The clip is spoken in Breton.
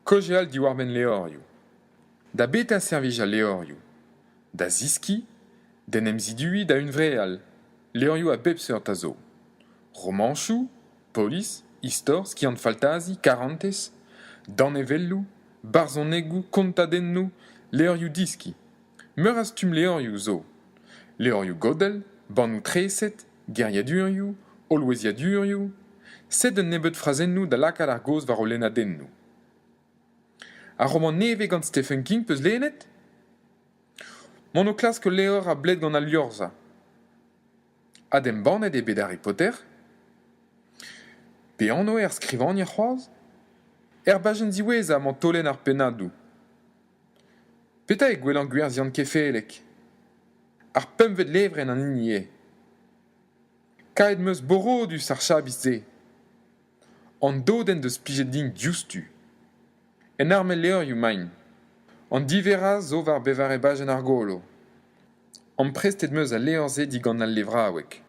Kojeal di warben leorioù. Da beta servij a leorioù. Da ziski, den emzidui da un vreal. Leorioù a bep seurt a zo. Romanchou, polis, istor, skiant faltazi, karantes, dan evellou, barzonegou, kontadennou, leorioù diski. Meur astum leorioù zo. Leorioù godel, banou treset, geriadurioù, olweziadurioù, sed un nebet frazennou da lakad ar goz var o lenadennou. A roman neve gant Stephen King peus lenet? Mon o klas ke leor a bled gant al liorza. Adem banet e bet Harry Potter? Pe anno er skrivanier c'hoaz? Bajen ziweza man tolen ar penadou. Peta e gwelan gwerziant kefelek. Ar pemvet levren an inie. Kaet meus borodus ar chabis ze. An doden deus plijet din diouztu. En armel leorioù main. An diveraz zo var bevar e bajen ar golo. An prestet meus a leorze digant al levraouek.